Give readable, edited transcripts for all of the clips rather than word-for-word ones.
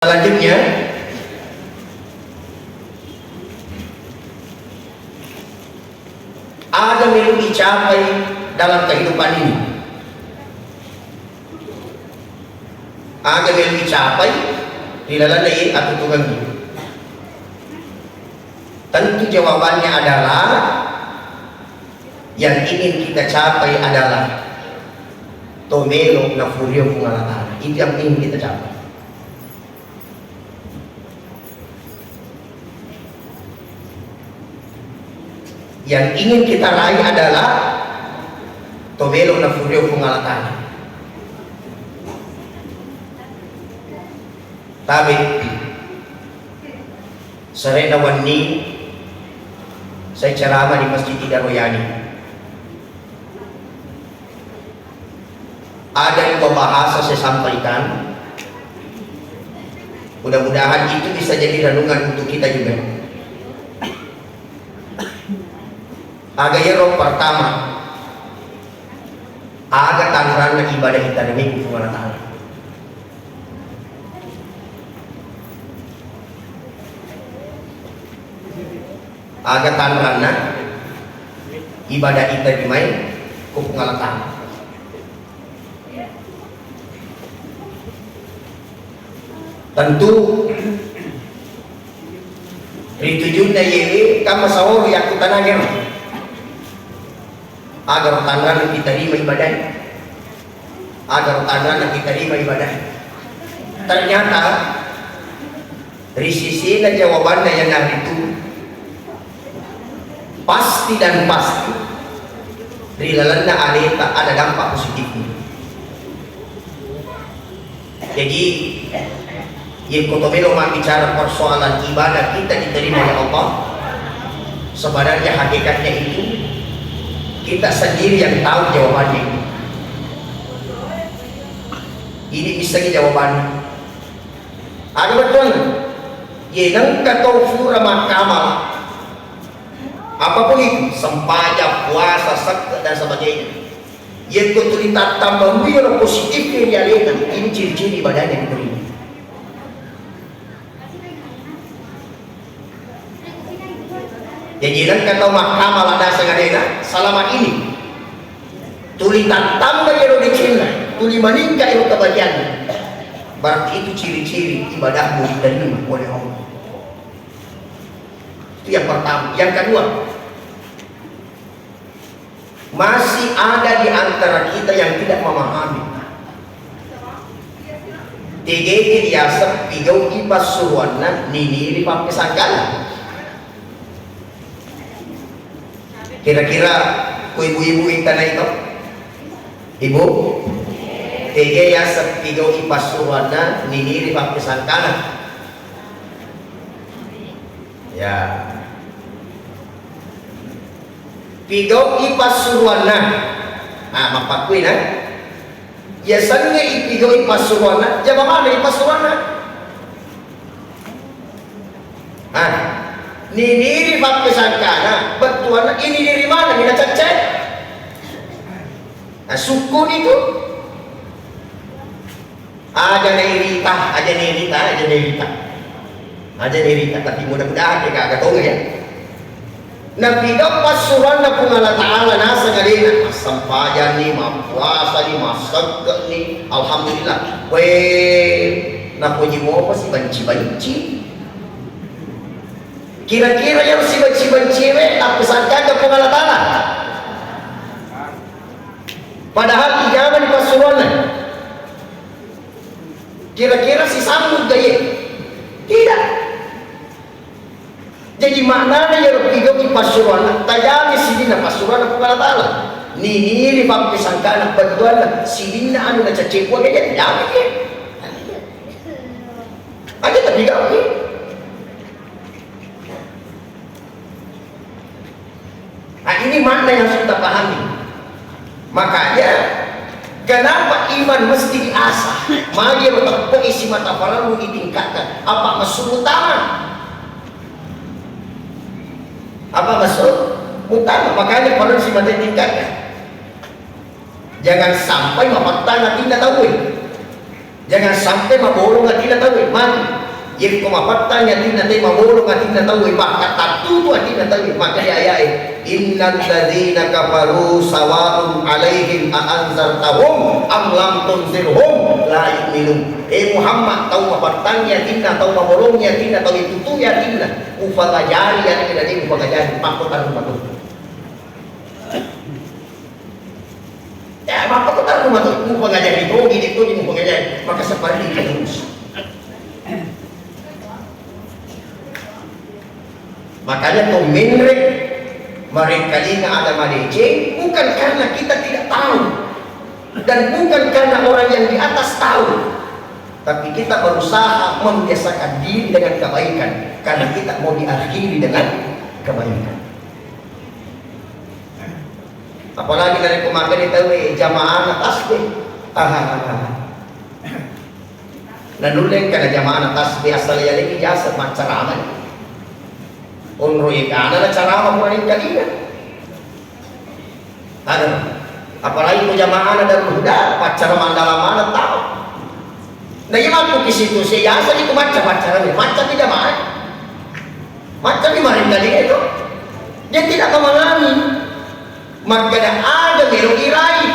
Selanjutnya, ada yang dicapai dalam kehidupan ini. Ada yang dicapai di dalam daya atau Tuhan. Tentu jawabannya adalah yang ingin kita capai adalah tomelo na furio pungalatana. Itu yang ingin kita capai. Yang ingin kita raih adalah tomelo na furio pungalatana. Tapi Serena Wani saya ceramah di Masjid Royani. Ada dua bahasa saya sampaikan. Mudah-mudahan itu bisa jadi renungan untuk kita juga. Aga yang pertama, aga tangan ibadah kita demi kemuliaan. Aga tangan ibadah kita dimai kepungalatan. Tentu ritujunna yewe kama sawor yang kutanagir agar tangan kita terima ibadah, agar tangan kita terima ibadah. Ternyata dari sisi jawabannya yang hari itu pasti dan pasti di dalamnya ada dampak positifnya. Jadi yang kotomelo bicara persoalan ibadah kita diterima oleh Allah, sebenarnya hakikatnya itu kita sendiri yang tahu jawabannya. Ini bisa jawabannya. Ada betul yenang katau fura makamal apapun itu, sempajak, puasa, zakat dan sebagainya, yang kutulitat tambah yang positif yang dialihkan, ini ciri-ciri ibadahnya diterima. Jadi dan kata mahkamah ada sengadena selama ini tulitan tambah yang dicina, tuli meningkat yang kebahagiaan, berarti itu ciri-ciri ibadahmu diterima oleh Allah. Itu yang pertama. Yang kedua, masih ada di antara kita yang tidak memahami. TGG diasap pigau ipas suruanna nini ripap kesangkala. Kira-kira ku ibu-ibu yang tanah itu, ibu, TG diasap pigau ipas suruanna nini ripap kesangkala. Ya, pigau ipas suruana, mapakuin ya sanya pigau ipas suruana, jawab mana ipas suruana? Nini pakai sangkana, betuana ini dari mana? Kita cek. Sukun itu aja nerita, tapi mudah-mudahan dia agak tahu ya. Nabi dapat suran na pungala ta'ala nasa ngalina sampayan ni, mapuasa ni, masagka ni, alhamdulillah. Napunyi mo apa si banci-banci? Kira-kira yang si banci-banci tak pesangka ke pungala ta'ala. Padahal ijaman di pasuran. Kira-kira si sambut gaya? Tidak. Jadi maknanya yang tiga di pasuran, tajami sidina pasuran apa kala ta'ala. Nini di pakai sangkana betuan sidina anu na cecekwa kaya jami ke. Aja tapi gak ke. Nah ini makna yang harus kita pahami. Makanya kenapa iman mesti diasah? Mari kita isi mata falalu ditingkatkan. Apa maksud utama? Apa maksud utama? Makanya kalau si mata tingkatkan. Jangan sampai mapak tanah tidak tahu. Jangan sampai mabolong at tinatawid man. Yung kumapatan niya tinatay mabolong at tinatawid baka tatuto at tinatawid makayayay. Innal ladhina kafaru sawa'un alaihim a'anzartahum am lam tunzirhum la yu'minun. Muhammad tahu mapatan niya tina tahu mabolong niya tina tahu itutu ya tina upagajari ya tina din upagajari pakotan rumah. Ya, maka kita rumah itu mau pengajar itu, gini itu, mau pengajar, maka seperti itu terus. Makanya tuh menrek mereka ini ada malece, bukan karena kita tidak tahu, dan bukan karena orang yang di atas tahu, tapi kita berusaha membiasakan diri dengan kebaikan, karena kita mau diakhiri dengan kebaikan. Apalagi dari pemakai itu jamaah anak tasbih. Nanuleng karena jamaah anak tasbih asal ya lagi jasa macaraman. Unroi kana na cara mapunin kanina. Ada. Apalagi itu jamaah anak dan muda pacar mandala mana tahu. Nah yang aku kisitu saya asal itu macam-macam di jamaah. Macam di mana kanina itu. Dia tidak memahami. Maka ada merogirai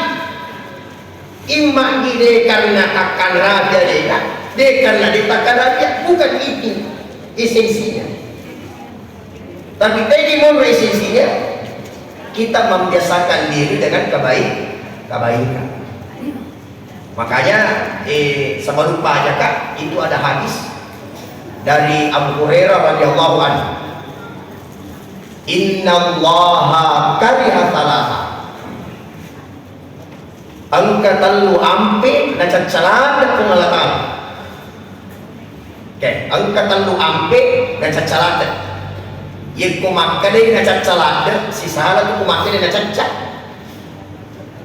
imam gede karena takkan raja dia karena ditakkan raja bukan itu esensinya, tapi tadi mau esensinya kita membiasakan diri dengan kebaikan. Makanya sebelum aja Kak itu ada hadis dari Abu Hurairah radhiyallahu anhu. Innallaha kariha thalatha. Angkatan lu ampe na cacalad kumalatan. Okay, angkatan lu ampe na cacalad. Yung kumakade na cacalad, si sahala tu kumakade na cacat.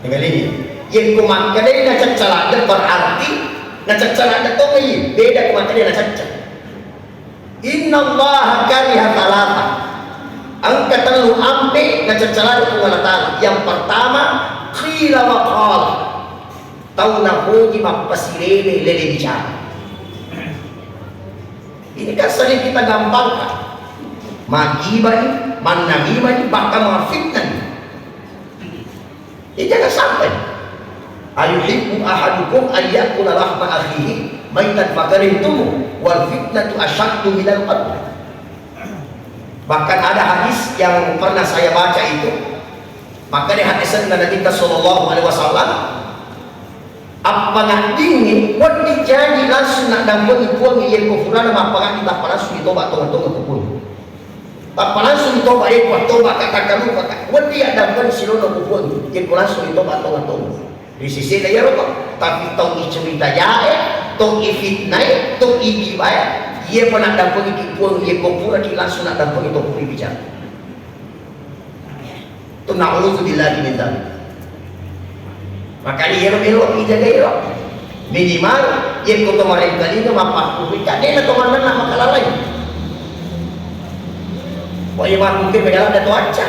Tinggal ini. Yung kumakade na cacalad berarti na cacalad tu ngayon beda kumakade na cacat. Innallaha kariha thalatha. Angkatan lu ampe na cacalad kumalatan. Yang pertama qila wa qala. Tahu na puji mapasirene lele bicara. Ini kan sering kita gampangkan. Magibah, manamimah, bahkan mafitnah. Ini jangan sampai. Ayuhibbu ahadukum ayyakula lahma akhihi maitan fakarihtum wal fitnatu asyaddu minal qatl. Bahkan ada hadis yang pernah saya baca itu, maka di hadis Nabi kita sallallahu alaihi wasallam apa nak dingin buat dijanji langsung nak dampun ipuang iya kufuran apa kan kita langsung ditobat tong-tong kupun apa langsung ditobat iya tobat katakan lupa buat dia dampun silono kupun iya langsung ditobat tong-tong di sisi dia rokok tapi tong cerita jae tong fitnah tong ibibaya iya pernah dampun ipuang iya kufuran langsung nak dampun itu kupun bicara itu na'udzubillah min dzalik. Maka dia elok ijaga elok minimal yang kau kemarin kali itu mapak kita dia nak teman nak makalah lain. Wah yang mungkin berjalan ada cuaca.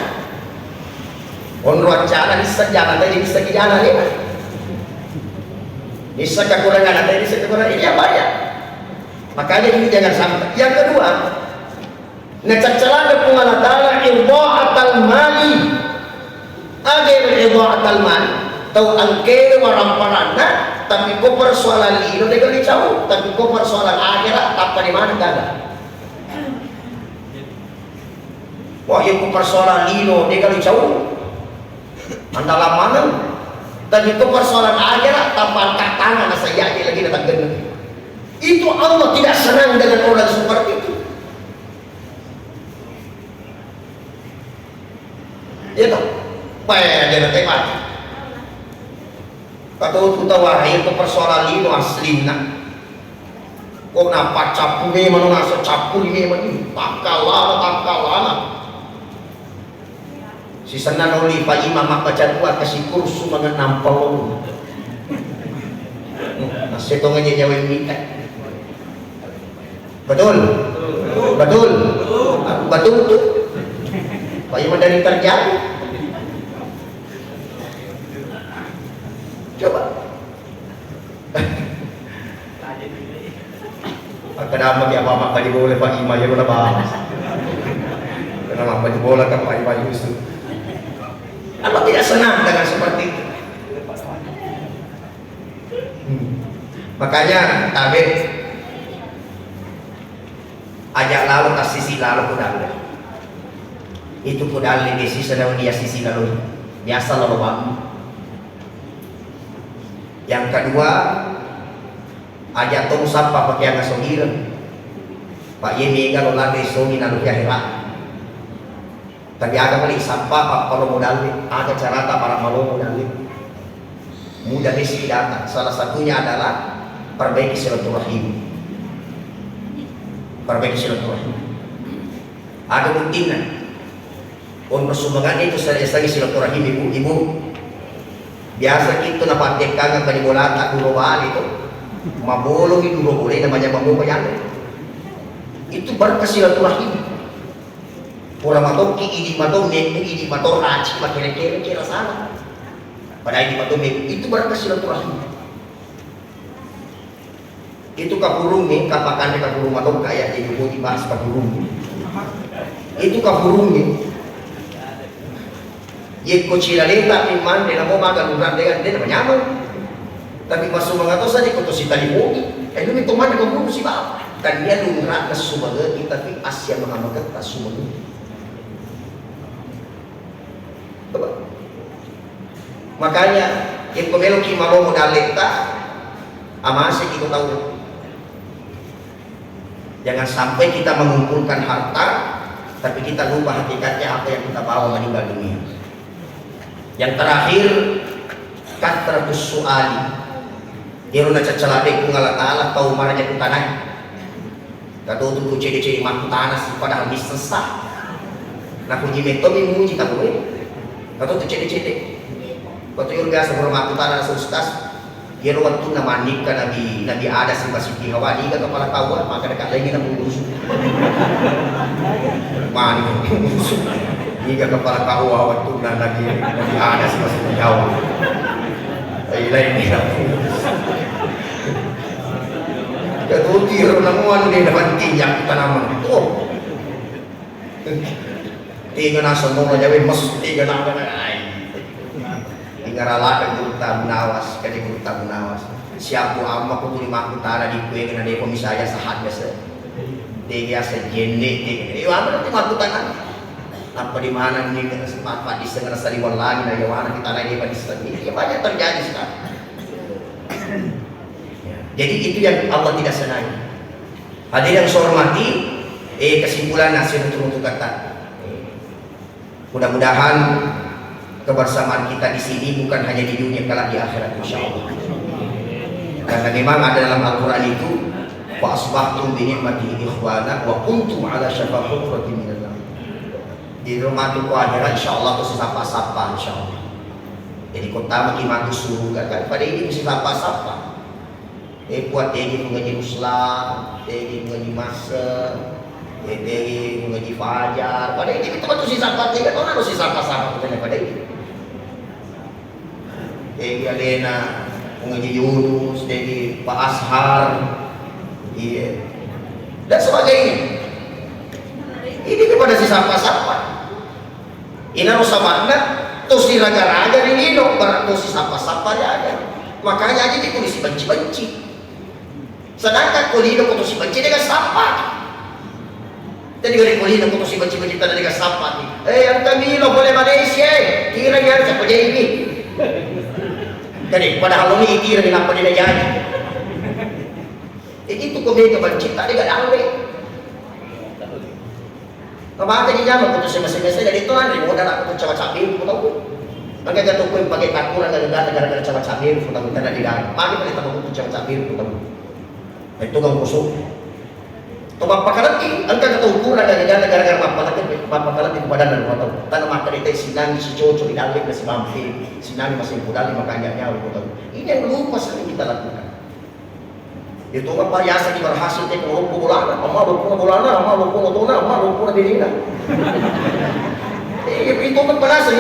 Onro acara bisa jalan tadi bisa jalan ni. Bisa kekurangan ada bisa kekurangan ini apa ya? Makanya ini jangan sampai. Yang kedua, ngecacala kepungan Allah irda'atal mali. Agar irda'atal mali. Tahu angke waramparana tapi ko persoalan lino dia kali jauh tapi ko persoalan akhirat apa di mana gada wah yang ko persoalan lino dia kali jauh andalam mana tapi ko persoalan akhirat tanpa tangan saya lagi datang gede itu Allah tidak senang dengan orang seperti itu ya toh payah dia datang mati. Kata kita wahai itu persoalan ini aslina. Kok napa capune mana ngasa capul ini mana takalana. Si sana noli pa imam apa jadwa kasih kursu mga nampal. Nasi to nganya nyawa minta. Betul. Betul. Betul tuh. Pak imam dari terjadi. Coba Kenapa dia apa di bola Pak Ima ya udah bahas. Kenapa di bola kan Pak Ima Yusuf. Allah tidak senang dengan seperti itu. Makanya tabir ajak lalu tas sisi lalu kudal. Itu kudal di sisi sedang dia sisi lalu. Biasa lalu bang. Yang kedua, ajak tong sapa pakai yang sohir. Pak Yemi kalau lagi sohir lalu akhirat. Tapi ada kali sapa pak kalau modal ada cara tak para malu modal. Mudah isi datang. Salah satunya adalah perbaiki silaturahim. Perbaiki silaturahim. Ada buktinya. Untuk sumbangan itu saya silaturahim ibu-ibu. Biasa kita dapat dekat dengan bola tak dulu itu. Mabolong itu dulu boleh namanya mabolong yang itu berkah silaturahim. Orang matoki ini matom neku ini matom raci makin kira salah. Padahal ini matom itu berkah silaturahim. Itu kapurung nih, kapakannya kapurung matom kayak jadi mau dibahas kapurung. Itu kapurung nih. Ye kocilaleta iman dia mau makan urat dengan dia nyaman. Tapi masuk mengatur saja kau si tali bogi. Lu itu mana kapurung si bapak. Dan dia lumrah ke Sumatera tapi Asia mengamalkan tak Sumatera. Makanya yang pemilu kimaro modal leta amasi kita tahu. Jangan sampai kita mengumpulkan harta tapi kita lupa hakikatnya apa yang kita bawa meninggal dunia. Yang terakhir katratus suali. Iruna cacalade ku ngala taala tau maranya ku tanah. Katutu ku ciri-ciri maku tanah padahal disesat. Nah ku jimeto muji tak boleh. Katutu ciri-ciri. Waktu yurga sebelum aku tanah sustas, dia waktu nama nikah nabi ada si masih hawa di kepala kawan maka dekat lagi nabi urus. Mani urus. Jika kepala kawan waktu nabi ada si masih hawa. Lain ni nabi. Ketutir namuan dia dapat tinjak tanaman itu. Tiga nasa mula jawab mesti kenapa ay. Ngaralakan guru tabunawas, kadi guru tabunawas. Siapa amma ko tulima ko tara di kue kena dia komisaya sahat biasa. Dia sejende dia. Amma nanti matutan apa di mana ni sempat di setengah sari lagi na yawana kita lagi pada setengah. Ya banyak terjadi sekarang. Jadi itu yang Allah tidak senangi. Hadirin yang saya hormati, kesimpulan nasihat untuk kata. Mudah-mudahan kebersamaan kita di sini bukan hanya di dunia kelak di akhirat insyaallah. Karena memang ada dalam Al-Qur'an itu fa asbahtum bi ni'mati ikhwana wa kuntum ala syafa hufratin minan nar. Di rumah itu akhirat insyaallah itu sapa-sapa insyaallah. Jadi kota makin mati surga kan pada ini mesti sapa-sapa. Buat ini mengaji muslah, ini mengaji masa, ini mengaji fajar. Pada ini kita betul sapa tiga orang harus sapa-sapa pada ini. Degi Alena, pengaji Yunus, Degi Pak Ashar, iya, dan sebagainya. Ini kepada si sapa-sapa. Ini harus sama anda, terus di raga-raga ini dong, terus si sapa-sapa ada. Makanya aja dia polisi benci-benci. Sedangkan kulido kutusi benci dengan sapa. Jadi dari kulido kutusi benci-benci tanda dengan sapa. Yang kami lo boleh Malaysia, kira-kira siapa jadi ini? Jadi padahal ini kira dengan apa dia jadi. Itu komedi benci tadi gak ada. Kemarin tadi jam aku tuh semasa jadi tuan dari modal aku tuh cabai-cabai, aku tahu. Maka jatuh pun pakai takuran gara-gara cabai-cabai, aku tahu karena di dalam. Mari kita tahu tuh cabai-cabai, aku tahu. Itu kan busuk. Tomak pakalati, angka kata ukuran gara-gara pakalati di badan dan tahu. Tanah maka itu sinang si cocok di dalam masih mampu, sinang masih budal makanya nyawa, aku tahu. Ini yang lupa sering kita lakukan. Itu apa biasa berhasil tek lupa bulan, ama lupa bulan, ama lupa tuna, ama lupa dinina. Itu kan berhasil.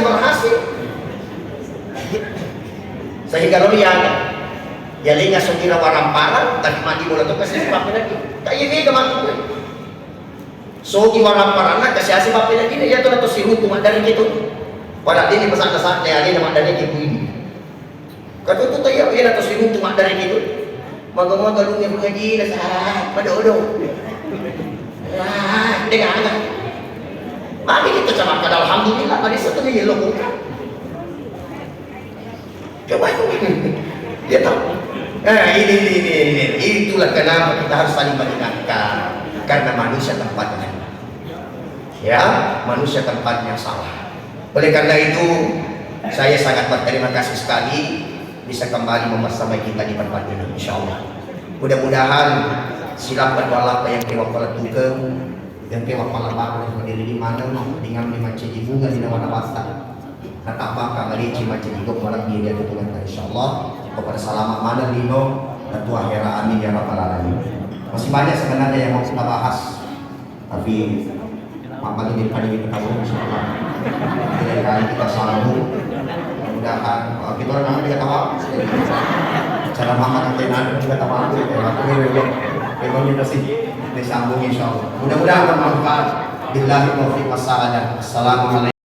Sehingga lo yang lingas sukira waramparan, tapi mati bola tu kasi sebabnya lagi. Kayak ini teman gue. So iwara parana kasi asi papi lagi ya to na to si Ruto madari gitu. Wala din pasak na sa kaya ali na madari gitu ini. Katuto tayo ya na to si Ruto madari gitu. Magagalong yung ngaji na sa madodo. Ah, dengan anak. Mari kita cakap alhamdulillah mari satu ni lo bukan. Coba itu. Ya tahu. Ini itulah kenapa kita harus saling mengingatkan karena manusia tempatnya. Ya, manusia tempatnya salah. Oleh karena itu, saya sangat berterima kasih sekali bisa kembali membersamai kita di tempat ini, insya Allah. Mudah-mudahan silap berdoa yang kewa peletukan, yang kewa palabang yang berdiri di mana, dengan di macam di bunga di nama basta. Kata apa kali cuma jadi gue malam dia tutulan insya Allah. Kepada selamat mana Lino, ketua Hera amin ya rabbal alamin. Masih banyak sebenarnya yang mau kita bahas, tapi apa ini pada kita tahu insya Allah. Kali kita sambung. Mudah-mudahan kita orang nama kita tahu. Cara mama nanti kita tahu. Aku ini memang masih disambung insya Allah. Mudah-mudahan bermanfaat. Billahi taufiq wassalamu. Assalamualaikum.